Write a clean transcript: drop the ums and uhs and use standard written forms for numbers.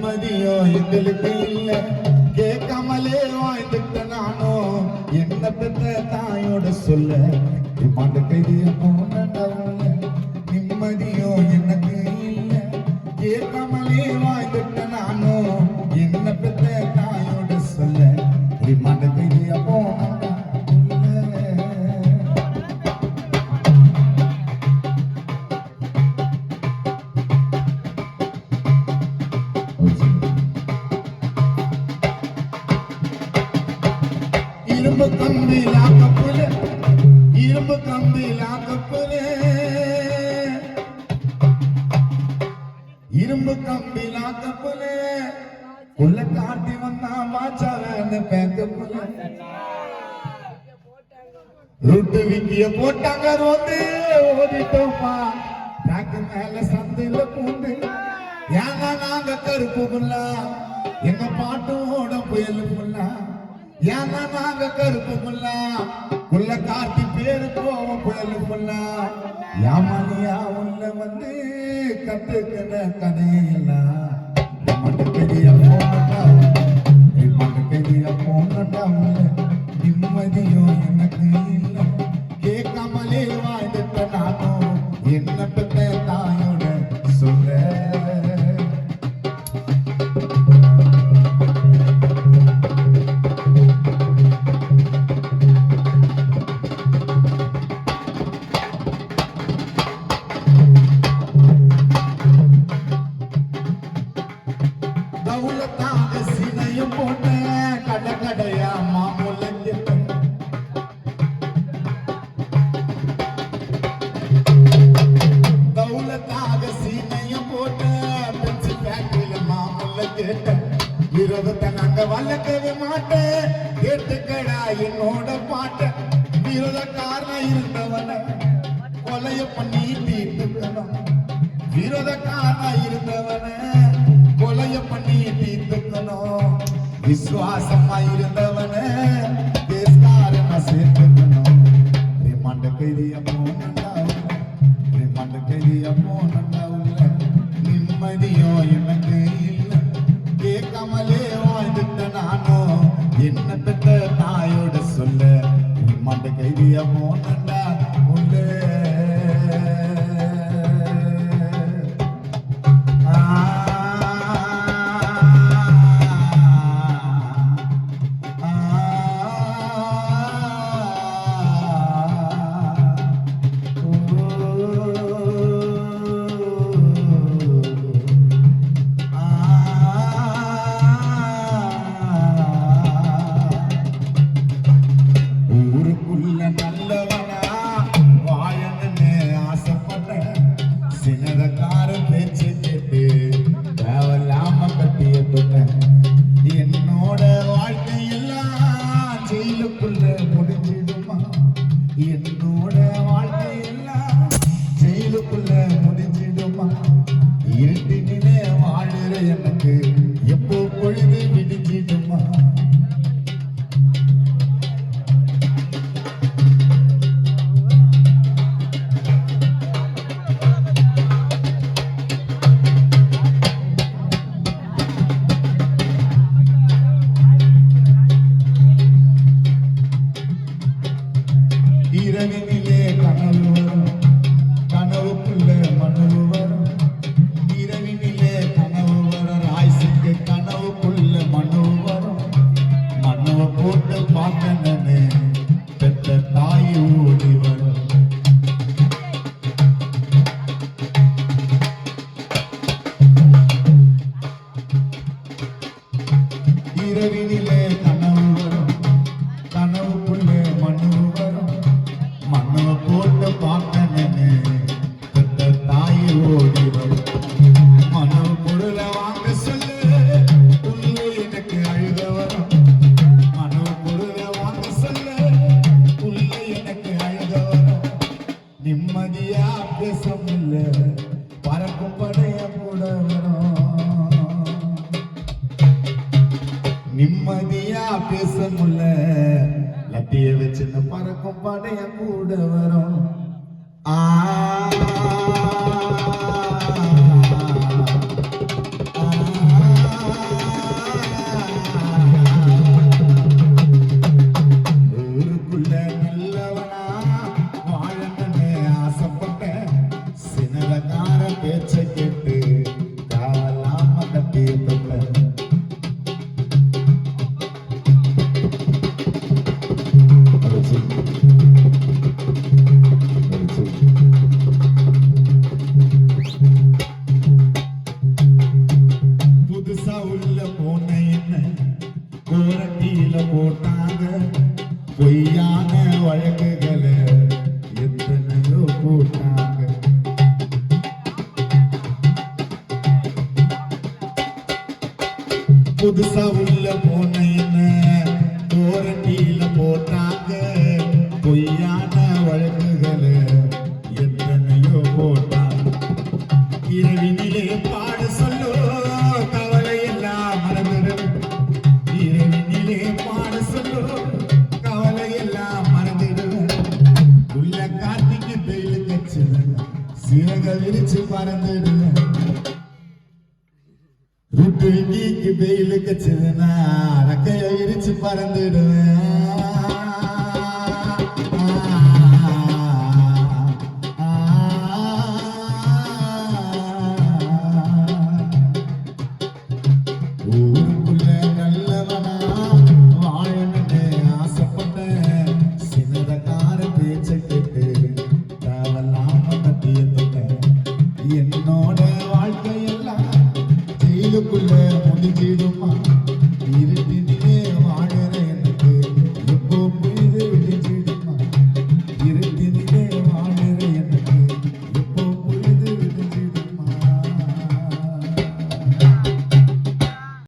நிம்மதியோ எங்களுக்கு இல்ல கேட்காமலே வாழ்ந்துட்ட நானோ என்ன பெற்ற தாயோட சொல்ல மண்ட கைதிய போனடவுல நிம்மதியோ எனக்கு இல்ல கேட்காமலே வாழ்ந்துட்ட நானோ என்ன பெற்ற தாயோட சொல்ல மண்ட கைதிய போன இரும்பு கம்பி லாக்கப்புல இரும்பு கம்பி லாக்கப்புல இரும்பு கம்பி லாக்கப்புல உள்ள காட்டி வந்தா மாச்சாவேன்னு பேக்கப்புல ரூட்டு விக்கிய போட்டாங்க ரோந்து ஓடிட்டோமா நாக்கு மேல சந்தையில பூண்டு ஏன்னா நாங்க கருப்பு புல்லா எங்க பாட்டோட புயல் புல்லா ஏன்னா நாங்க கருப்பு புல்லா உள்ள காட்டி பேரு போவோம் புயல் புல்லா யாமலியா உள்ள வந்து கத்துக்கிற கதையெல்லாம் மண்ட பெரிய போனடா மண்ட பெரிய போனடா நிம்மதியோ எனக்கு இல்லை கேட்காமலே வாழ்ந்துட்ட நானும் என்ன பெற்ற தாயோட சொல்ல தௌலத்தாக சினையும் போட்ட கடற்கடையா மாமுலங்க தௌலத்தாக சீனையும் போட்ட பென்சில் ஃபேக்டரியில மாமுல்ல கேட்ட விரோதத்தை நாங்க வளர்க்கவே மாட்டேன் கேட்டுக்கடா என்னோட பாட்ட விரோதக்காரனா இருந்தவன கொலைய பண்ணி தீர்த்துக்கணும் விரோதக்காரனா இருந்தவன கொலைய பண்ணி தீர்த்துக்கணும் விசுவாசமா இருந்தவன தேஸ்காரனா சேர்த்துக்கணும் ரிமாண்ட கைதிய போனண்டாவுல ரிமாண்ட கைதிய போனண்டாவுல நிம்மதியோ எனக்கு இல்லை கேட்காமலே வாழ்ந்துட்ட நானோ என்ன பெற்ற தாயோட சொல்ல ரிமாண்ட கைதிய போனண்டா உள்ள என்னோட வாழ்க்கையெல்லாம் ஜெயிலுக்குள்ள முடிஞ்சிடுமா என்னோட வாழ்க்கையெல்லாம் ஜெயிலுக்குள்ள முடிஞ்சிடுமா இருட்டினிலே வாழுற எனக்கு எப்போ பொழுது விடிஞ்சிடுமா இரவினிலே கனவு வரும் கனவுக்குள்ள மனவு வரும் இரவினிலே கனவு வரும் ஆயுசுக்கு கனவுக்குள்ள மனவு வரும் மனவை போட்டு பார்த்தனே பெற்ற தாய் ஓடி வரும் இரவினிலே கனவு வரும் கனவுக்குள்ள மனவு வரும் மண்ணை போட்டு பார்த்தனே பெற்ற தாய் ஓடி வரும் மனவு பொருளை வாங்க சொல்லு உள்ள எனக்கு அழுக வரும் மனவு பொருளை வாங்க சொல்லு உள்ள எனக்கு அழுக வரும் நிம்மதியா பேச முடியல பறக்கும் படைய கூட வரும் நிம்மதியா பேச முடியல லட்டிய வச்சுன்னு பறக்கும் படைய கூட வரும் ஆ புதுசா உள்ள போன என்ன தோரண்டியில போட்டாங்க பொய்யான வழக்குகளை எத்தனையோ போட்டாங்க இரவினிலே பாட சொல்லோ கவலை எல்லாம் மறந்துடும் இரவினிலே பாட சொல்லோ கவலை எல்லாம் மறந்துடும் உள்ள கார்த்திக்கு பெயிலு கச்சுவேன் சிறக விரிச்சு பறந்துடுவேன் ரூட்டு விக்கிக்கு பெயிலு கச்சுதுன்னா ரக்கைய விரிச்சு பறந்துடுவேன் ஊருக்குள்ள நல்லவனா வாழணும்னு ஆசைப்பட்டேன் சின்னதக்கார பேச்ச கேட்டு தேவலாம கத்திய தொட்டேன் என்னோட வாழ்க்கையெல்லாம் ஜெயிலுக்குள்ள முடிஞ்சிடுமா